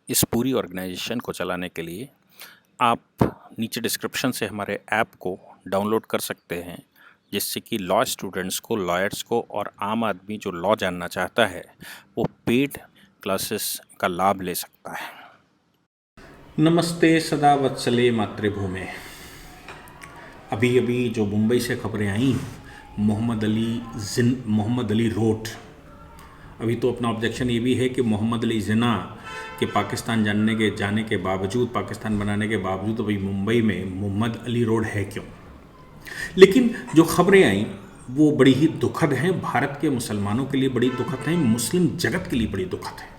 इस पूरी ऑर्गेनाइजेशन को चलाने के लिए आप नीचे डिस्क्रिप्शन से हमारे ऐप को डाउनलोड कर सकते हैं, जिससे कि लॉ स्टूडेंट्स को, लॉयर्स को और आम आदमी जो लॉ जानना चाहता है वो पेड क्लासेस का लाभ ले सकता है। नमस्ते सदा वत्सले मातृभूमे। अभी अभी जो मुंबई से खबरें आई, मोहम्मद अली रोड। अभी तो अपना ऑब्जेक्शन ये भी है कि मोहम्मद अली जिन्ना के पाकिस्तान जाने के बावजूद, पाकिस्तान बनाने के बावजूद अभी मुंबई में मोहम्मद अली रोड है क्यों? लेकिन जो खबरें आई वो बड़ी ही दुखद हैं, भारत के मुसलमानों के लिए बड़ी दुखद हैं, मुस्लिम जगत के लिए बड़ी दुखद है।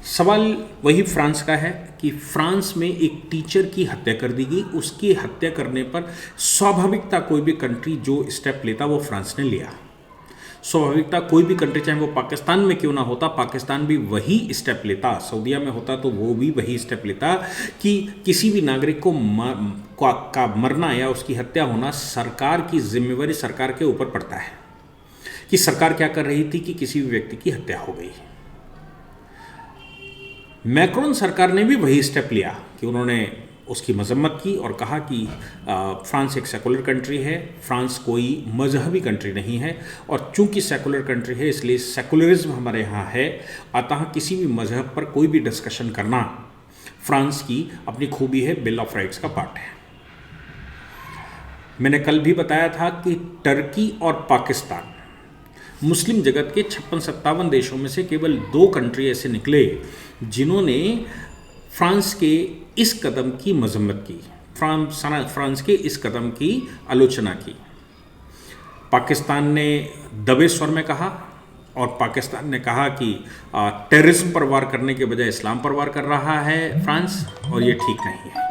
सवाल वही फ्रांस का है कि फ्रांस में एक टीचर की हत्या कर दी गई। उसकी हत्या करने पर स्वाभाविकता कोई भी कंट्री जो स्टेप लेता वो फ्रांस ने लिया। स्वाभाविकता कोई भी कंट्री, चाहे वो पाकिस्तान में क्यों ना होता, पाकिस्तान भी वही स्टेप लेता, सऊदीया में होता तो वो भी वही स्टेप लेता कि किसी भी नागरिक का मरना या उसकी हत्या होना सरकार की जिम्मेवारी, सरकार के ऊपर पड़ता है कि सरकार क्या कर रही थी कि किसी भी व्यक्ति की हत्या हो गई। मैक्रोन सरकार ने भी वही स्टेप लिया कि उन्होंने उसकी मजम्मत की और कहा कि फ्रांस एक सेकुलर कंट्री है, फ्रांस कोई मजहबी कंट्री नहीं है, और चूंकि सेकुलर कंट्री है इसलिए सेकुलरिज्म हमारे यहाँ है, अतः किसी भी मजहब पर कोई भी डिस्कशन करना फ्रांस की अपनी खूबी है, बिल ऑफ राइट्स का पार्ट है। मैंने कल भी बताया था कि टर्की और पाकिस्तान मुस्लिम जगत के 56-57 देशों में से केवल 2 कंट्री ऐसे निकले जिन्होंने फ्रांस के इस कदम की मजम्मत की, फ्रांस के इस कदम की आलोचना की। पाकिस्तान ने दबे स्वर में कहा और पाकिस्तान ने कहा कि टेररिज्म पर वार करने के बजाय इस्लाम पर वार कर रहा है फ्रांस, और ये ठीक नहीं है।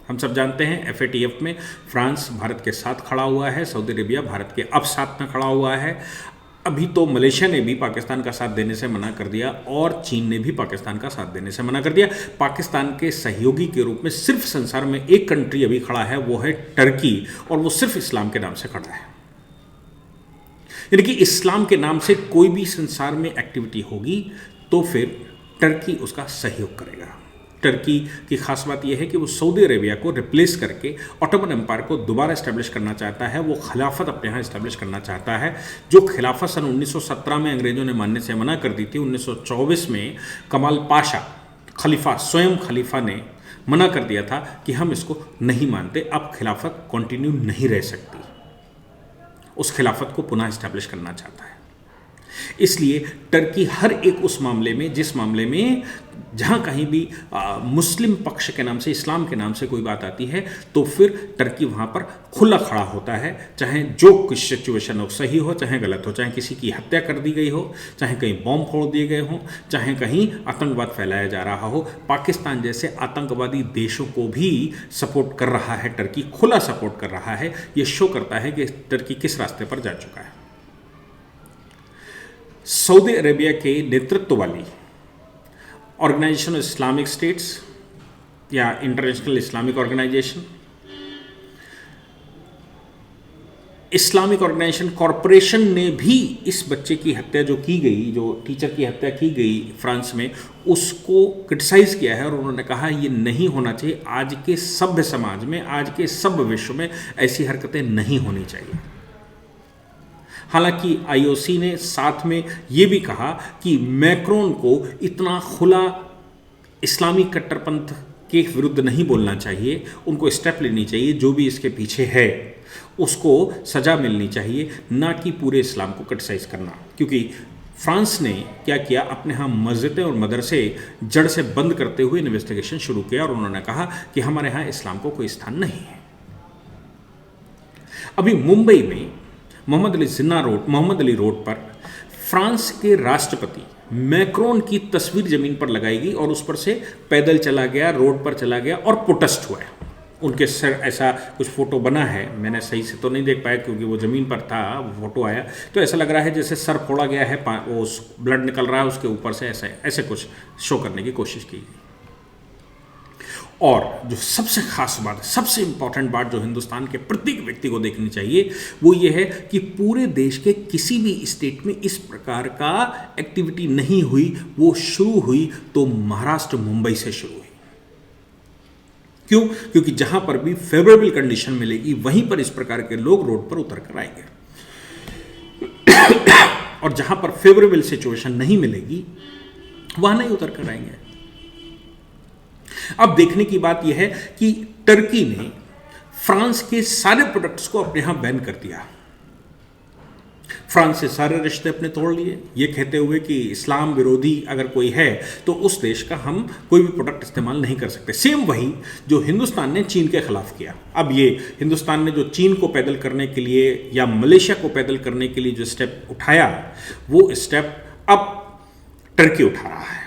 हम सब जानते हैं FATF में फ्रांस भारत के साथ खड़ा हुआ है, सऊदी अरेबिया भारत के अब साथ में खड़ा हुआ है। अभी तो मलेशिया ने भी पाकिस्तान का साथ देने से मना कर दिया और चीन ने भी पाकिस्तान का साथ देने से मना कर दिया। पाकिस्तान के सहयोगी के रूप में सिर्फ संसार में एक कंट्री अभी खड़ा है, वो है टर्की, और वो सिर्फ इस्लाम के नाम से खड़ा है। यानी कि इस्लाम के नाम से कोई भी संसार में एक्टिविटी होगी तो फिर टर्की उसका सहयोग करेगा। टर्की की खास बात यह है कि वो सऊदी अरेबिया को रिप्लेस करके ऑटोमन एम्पायर को दोबारा इस्टेब्लिश करना चाहता है। वो खिलाफत अपने यहाँ इस्टेब्लिश करना चाहता है, जो खिलाफत सन 1917 में अंग्रेजों ने मानने से मना कर दी थी। 1924 में कमाल पाशा खलीफा, स्वयं खलीफा ने मना कर दिया था कि हम इसको नहीं मानते, अब खिलाफत कंटिन्यू नहीं रह सकती। उस खिलाफत को पुनः इस्टेब्लिश करना चाहता है। इसलिए टर्की हर एक उस मामले में, जिस मामले में जहाँ कहीं भी मुस्लिम पक्ष के नाम से, इस्लाम के नाम से कोई बात आती है, तो फिर टर्की वहाँ पर खुला खड़ा होता है, चाहे जो कुछ सिचुएशन हो, सही हो चाहे गलत हो, चाहे किसी की हत्या कर दी गई हो, चाहे कहीं बॉम्ब फोड़ दिए गए हों, चाहे कहीं आतंकवाद फैलाया जा रहा हो। पाकिस्तान जैसे आतंकवादी देशों को भी सपोर्ट कर रहा है टर्की, खुला सपोर्ट कर रहा है। ये शो करता है कि टर्की किस रास्ते पर जा चुका है। सऊदी अरेबिया के नेतृत्व वाली ऑर्गेनाइजेशन इस्लामिक स्टेट्स या international Islamic organisation, Islamic organisation corporation ने भी इस बच्चे की हत्या जो की गई, जो टीचर की हत्या की गई फ्रांस में, उसको क्रिटिसाइज किया है और उन्होंने कहा ये नहीं होना चाहिए। आज के सभ्य समाज में, आज के सभ्य विश्व में ऐसी हरकतें नहीं होनी चाहिए। हालांकि IOC ने साथ में ये भी कहा कि मैक्रोन को इतना खुला इस्लामी कट्टरपंथ के विरुद्ध नहीं बोलना चाहिए, उनको स्टेप लेनी चाहिए, जो भी इसके पीछे है उसको सजा मिलनी चाहिए, ना कि पूरे इस्लाम को क्रिटिसाइज करना। क्योंकि फ्रांस ने क्या किया, अपने यहाँ मस्जिदें और मदरसे जड़ से बंद करते हुए इन्वेस्टिगेशन शुरू किया और उन्होंने कहा कि हमारे यहाँ इस्लाम को कोई स्थान नहीं है। अभी मुंबई में मोहम्मद अली रोड पर फ्रांस के राष्ट्रपति मैक्रोन की तस्वीर जमीन पर लगाई गई और उस पर से पैदल चला गया, रोड पर चला गया और प्रोटेस्ट हुआ। उनके सर ऐसा कुछ फोटो बना है, मैंने सही से तो नहीं देख पाया क्योंकि वो ज़मीन पर था, वो फोटो आया तो ऐसा लग रहा है जैसे सर फोड़ा गया है, वो ब्लड निकल रहा है उसके ऊपर से, ऐसे कुछ शो करने की कोशिश की गई। और जो सबसे खास बात, सबसे इंपॉर्टेंट बात जो हिंदुस्तान के प्रत्येक व्यक्ति को देखनी चाहिए वो ये है कि पूरे देश के किसी भी स्टेट में इस प्रकार का एक्टिविटी नहीं हुई। वो शुरू हुई तो महाराष्ट्र, मुंबई से शुरू हुई। क्यों? क्योंकि जहां पर भी फेवरेबल कंडीशन मिलेगी वहीं पर इस प्रकार के लोग रोड पर उतर कर आएंगे, और जहां पर फेवरेबल सिचुएशन नहीं मिलेगी वहां नहीं उतर कर आएंगे। अब देखने की बात यह है कि टर्की ने फ्रांस के सारे प्रोडक्ट्स को अपने यहां बैन कर दिया। फ्रांस से सारे रिश्ते अपने तोड़ लिए, ये कहते हुए कि इस्लाम विरोधी अगर कोई है तो उस देश का हम कोई भी प्रोडक्ट इस्तेमाल नहीं कर सकते। सेम वही जो हिंदुस्तान ने चीन के खिलाफ किया। अब ये हिंदुस्तान ने जो चीन को पैदल करने के लिए या मलेशिया को पैदल करने के लिए जो स्टेप उठाया, वो स्टेप अब टर्की उठा रहा है,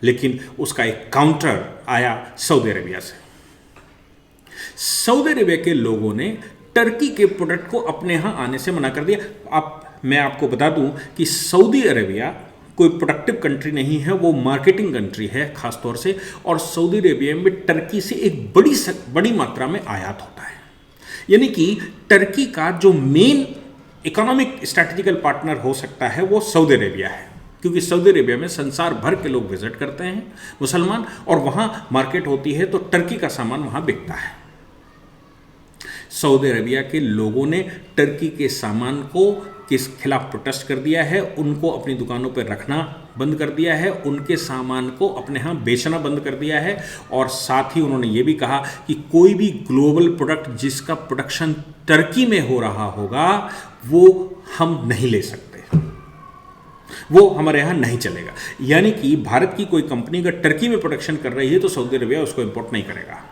लेकिन उसका एक काउंटर आया सऊदी अरेबिया से। सऊदी अरेबिया के लोगों ने टर्की के प्रोडक्ट को अपने यहां आने से मना कर दिया। मैं आपको बता दूं कि सऊदी अरेबिया कोई प्रोडक्टिव कंट्री नहीं है, वो मार्केटिंग कंट्री है खास तौर से, और सऊदी अरेबिया में टर्की से एक बड़ी मात्रा में आयात होता है। यानी कि टर्की का जो मेन इकोनॉमिक स्ट्रैटेजिकल पार्टनर हो सकता है वो सऊदी अरेबिया है, क्योंकि सऊदी अरेबिया में संसार भर के लोग विजिट करते हैं मुसलमान, और वहाँ मार्केट होती है तो टर्की का सामान वहाँ बिकता है। सऊदी अरेबिया के लोगों ने टर्की के सामान को किस खिलाफ प्रोटेस्ट कर दिया है, उनको अपनी दुकानों पर रखना बंद कर दिया है, उनके सामान को अपने यहाँ बेचना बंद कर दिया है, और साथ ही उन्होंने ये भी कहा कि कोई भी ग्लोबल प्रोडक्ट जिसका प्रोडक्शन टर्की में हो रहा होगा वो हम नहीं ले सकते, वो हमारे यहाँ नहीं चलेगा। यानी कि भारत की कोई कंपनी अगर टर्की में प्रोडक्शन कर रही है तो सऊदी अरेबिया उसको इंपोर्ट नहीं करेगा।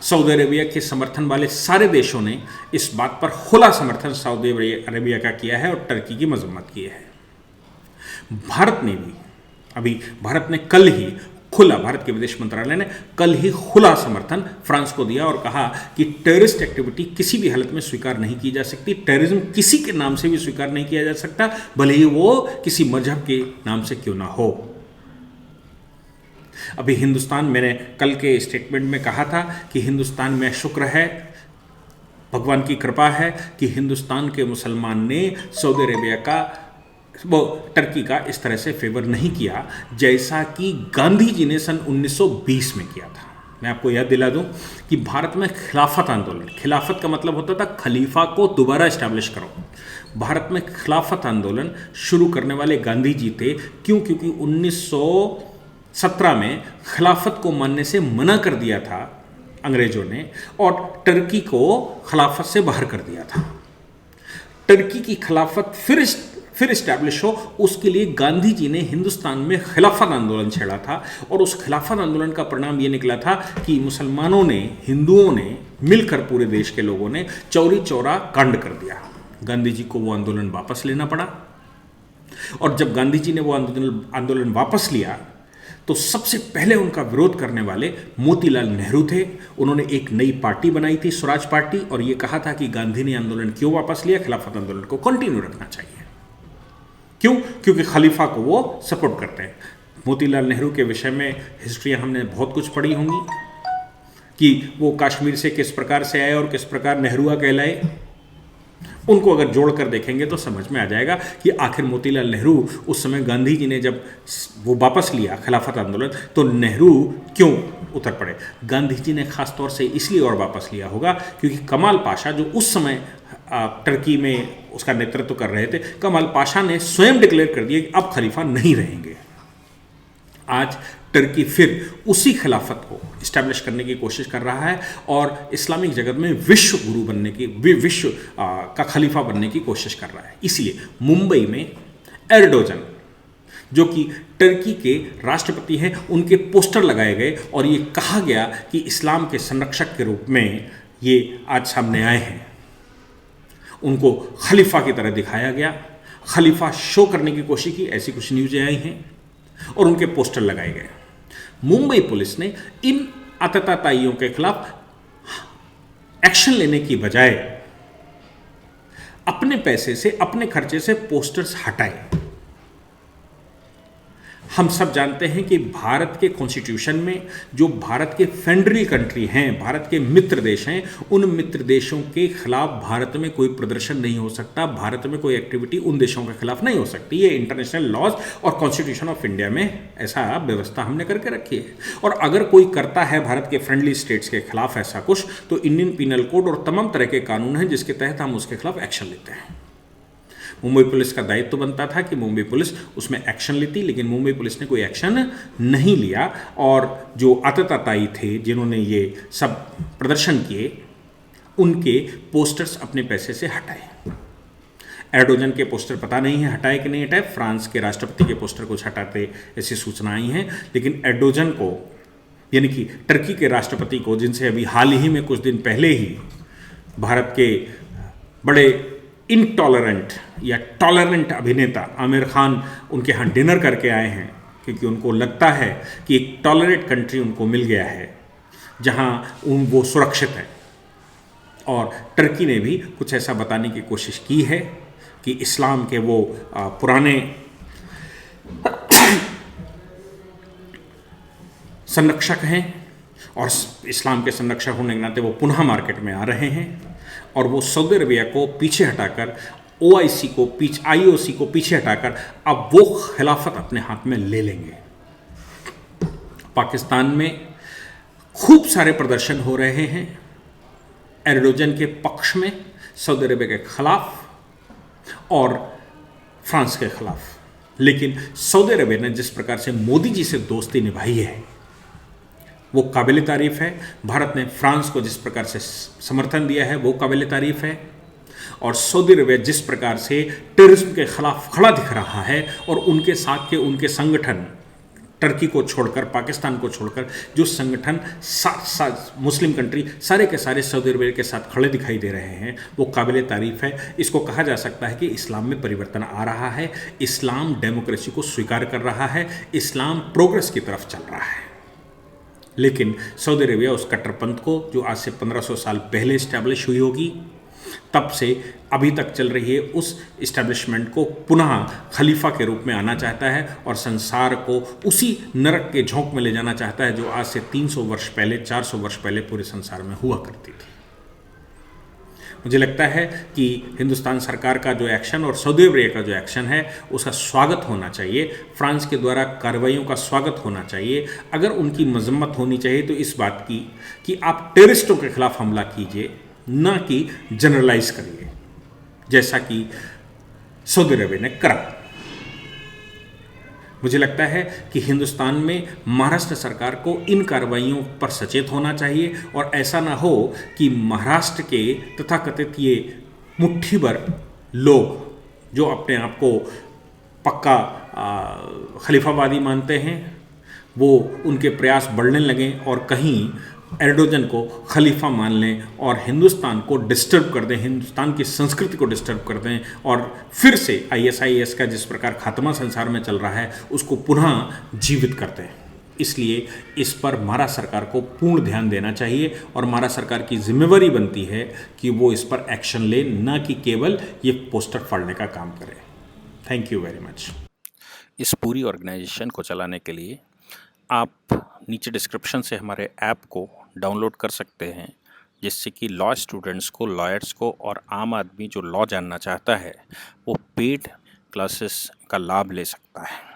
सऊदी अरेबिया के समर्थन वाले सारे देशों ने इस बात पर खुला समर्थन सऊदी अरेबिया का किया है और टर्की की मजम्मत की है। भारत ने भी भारत ने कल ही खुला, भारत के विदेश मंत्रालय ने कल ही खुला समर्थन फ्रांस को दिया और कहा कि टेररिस्ट एक्टिविटी किसी भी हालत में स्वीकार नहीं की जा सकती। टेररिज्म किसी के नाम से भी स्वीकार नहीं किया जा सकता, भले ही वो किसी मजहब के नाम से क्यों ना हो। अभी हिंदुस्तान, मैंने कल के स्टेटमेंट में कहा था कि हिंदुस्तान में शुक्र है, भगवान की कृपा है कि हिंदुस्तान के मुसलमान ने सऊदी अरेबिया का, वो टर्की का इस तरह से फेवर नहीं किया जैसा कि गांधी जी ने सन 1920 में किया था। मैं आपको याद दिला दूं कि भारत में खिलाफत आंदोलन, खिलाफत का मतलब होता था खलीफा को दोबारा इस्टेब्लिश करो। भारत में खिलाफत आंदोलन शुरू करने वाले गांधी जी थे। क्यों? क्योंकि 1917 में खिलाफत को मानने से मना कर दिया था अंग्रेजों ने, और टर्की को खिलाफत से बाहर कर दिया था। टर्की की खिलाफत फिर इस्टेब्लिश हो, उसके लिए गांधी जी ने हिंदुस्तान में खिलाफत आंदोलन छेड़ा था, और उस खिलाफत आंदोलन का परिणाम ये निकला था कि मुसलमानों ने, हिंदुओं ने मिलकर, पूरे देश के लोगों ने चौरी चौरा कांड कर दिया। गांधी जी को वो आंदोलन वापस लेना पड़ा, और जब गांधी जी ने वो आंदोलन वापस लिया तो सबसे पहले उनका विरोध करने वाले मोतीलाल नेहरू थे। उन्होंने एक नई पार्टी बनाई थी, स्वराज पार्टी, और ये कहा था कि गांधी ने आंदोलन क्यों वापस लिया, खिलाफत आंदोलन को कंटिन्यू रखना चाहिए। क्यों? क्योंकि खलीफा को वो सपोर्ट करते हैं। मोतीलाल नेहरू के विषय में हिस्ट्री हमने बहुत कुछ पढ़ी होंगी कि वो कश्मीर से किस प्रकार से आए और किस प्रकार नेहरूआ कहलाए। उनको अगर जोड़कर देखेंगे तो समझ में आ जाएगा कि आखिर मोतीलाल नेहरू उस समय, गांधी जी ने जब वो वापस लिया खिलाफत आंदोलन, तो नेहरू क्यों उतर पड़े। गांधी जी ने खास तौर से इसलिए और वापस लिया होगा क्योंकि कमाल पाशा, जो उस समय टर्की में उसका नेतृत्व कर रहे थे, कमाल पाशा ने स्वयं डिक्लेयर कर दिया कि अब खलीफा नहीं रहेंगे। आज टर्की फिर उसी खिलाफत को इस्टेब्लिश करने की कोशिश कर रहा है और इस्लामिक जगत में विश्व गुरु बनने की, विश्व का खलीफा बनने की कोशिश कर रहा है। इसलिए मुंबई में एर्डोगन, जो कि टर्की के राष्ट्रपति हैं, उनके पोस्टर लगाए गए और ये कहा गया कि इस्लाम के संरक्षक के रूप में ये आज सामने आए हैं। उनको खलीफा की तरह दिखाया गया, खलीफा शो करने की कोशिश की, ऐसी कुछ न्यूज़ें आई हैं और उनके पोस्टर लगाए गए। मुंबई पुलिस ने इन आतताइयों के खिलाफ एक्शन लेने की बजाय अपने पैसे से, अपने खर्चे से पोस्टर्स हटाए। हम सब जानते हैं कि भारत के कॉन्स्टिट्यूशन में जो भारत के फेडरल कंट्री हैं, भारत के मित्र देश हैं, उन मित्र देशों के खिलाफ भारत में कोई प्रदर्शन नहीं हो सकता, भारत में कोई एक्टिविटी उन देशों के खिलाफ नहीं हो सकती। ये इंटरनेशनल लॉज और कॉन्स्टिट्यूशन ऑफ इंडिया में ऐसा व्यवस्था हमने करके रखी है। और अगर कोई करता है भारत के फ्रेंडली स्टेट्स के खिलाफ ऐसा कुछ, तो इंडियन पीनल कोड और तमाम तरह के कानून हैं जिसके तहत हम उसके खिलाफ एक्शन लेते हैं। मुंबई पुलिस का दायित्व तो बनता था कि मुंबई पुलिस उसमें एक्शन लेती, लेकिन मुंबई पुलिस ने कोई एक्शन नहीं लिया और जो आतताई थे जिन्होंने ये सब प्रदर्शन किए, उनके पोस्टर्स अपने पैसे से हटाए। एर्डोगन के पोस्टर पता नहीं है हटाए कि नहीं हटाए, फ्रांस के राष्ट्रपति के पोस्टर कुछ हटाते ऐसी सूचना आई हैं, लेकिन एर्डोगन को यानी कि टर्की के राष्ट्रपति को, जिनसे अभी हाल ही में कुछ दिन पहले ही भारत के बड़े इनटॉलरेंट या टॉलरेंट अभिनेता आमिर खान उनके यहाँ डिनर करके आए हैं, क्योंकि उनको लगता है कि एक टॉलरेट कंट्री उनको मिल गया है जहाँ वो सुरक्षित है। और टर्की ने भी कुछ ऐसा बताने की कोशिश की है कि इस्लाम के वो पुराने संरक्षक हैं और इस्लाम के संरक्षक होने के नाते वो पुनः मार्केट में आ रहे हैं और वो सऊदी अरबिया को पीछे हटाकर आईओसी को पीछे हटाकर अब वो खिलाफत अपने हाथ में ले लेंगे। पाकिस्तान में खूब सारे प्रदर्शन हो रहे हैं एर्डोगन के पक्ष में, सऊदी अरबिया के खिलाफ और फ्रांस के खिलाफ। लेकिन सऊदी अरबिया ने जिस प्रकार से मोदी जी से दोस्ती निभाई है वो काबिल तारीफ़ है। भारत ने फ्रांस को जिस प्रकार से समर्थन दिया है वो काबिल तारीफ़ है। और सऊदी अरबिया जिस प्रकार से टेररिज्म के खिलाफ खड़ा दिख रहा है और उनके साथ के उनके संगठन, टर्की को छोड़कर, पाकिस्तान को छोड़कर जो संगठन मुस्लिम कंट्री सारे के सारे सऊदी अरबिया के साथ खड़े दिखाई दे रहे हैं, वो काबिल तारीफ़ है। इसको कहा जा सकता है कि इस्लाम में परिवर्तन आ रहा है, इस्लाम डेमोक्रेसी को स्वीकार कर रहा है, इस्लाम प्रोग्रेस की तरफ चल रहा है। लेकिन सऊदी अरबिया उस कट्टरपंथ को, जो आज से 1500 साल पहले इस्टेब्लिश हुई होगी, तब से अभी तक चल रही है, उस इस्टेब्लिशमेंट को पुनः खलीफा के रूप में आना चाहता है और संसार को उसी नरक के झोंक में ले जाना चाहता है जो आज से 300 वर्ष पहले, 400 वर्ष पहले पूरे संसार में हुआ करती थी। मुझे लगता है कि हिंदुस्तान सरकार का जो एक्शन और सऊदी अरबिया का जो एक्शन है उसका स्वागत होना चाहिए, फ्रांस के द्वारा कार्रवाइयों का स्वागत होना चाहिए। अगर उनकी मजम्मत होनी चाहिए तो इस बात की कि आप टेररिस्टों के खिलाफ हमला कीजिए, ना कि जनरलाइज करिए, जैसा कि सऊदी अरबिया ने करा। मुझे लगता है कि हिंदुस्तान में महाराष्ट्र सरकार को इन कार्रवाइयों पर सचेत होना चाहिए और ऐसा ना हो कि महाराष्ट्र के तथाकथित ये मुट्ठी भर लोग जो अपने आप को पक्का खलीफावादी मानते हैं, वो उनके प्रयास बढ़ने लगें और कहीं एर्डोगन को खलीफा मान लें और हिंदुस्तान को डिस्टर्ब कर दें, हिंदुस्तान की संस्कृति को डिस्टर्ब कर दें और फिर से ISIS का जिस प्रकार खात्मा संसार में चल रहा है उसको पुनः जीवित कर दें। इसलिए इस पर महाराष्ट्र सरकार को पूर्ण ध्यान देना चाहिए और महाराष्ट्र सरकार की जिम्मेवारी बनती है कि वो इस पर एक्शन ले, ना कि केवल ये पोस्टर फाड़ने का काम करे। Thank you very much. इस पूरी ऑर्गेनाइजेशन को चलाने के लिए आप नीचे डिस्क्रिप्शन से हमारे ऐप को डाउनलोड कर सकते हैं, जिससे कि लॉ स्टूडेंट्स को, लॉयर्स को और आम आदमी जो लॉ जानना चाहता है वो पेड क्लासेस का लाभ ले सकता है।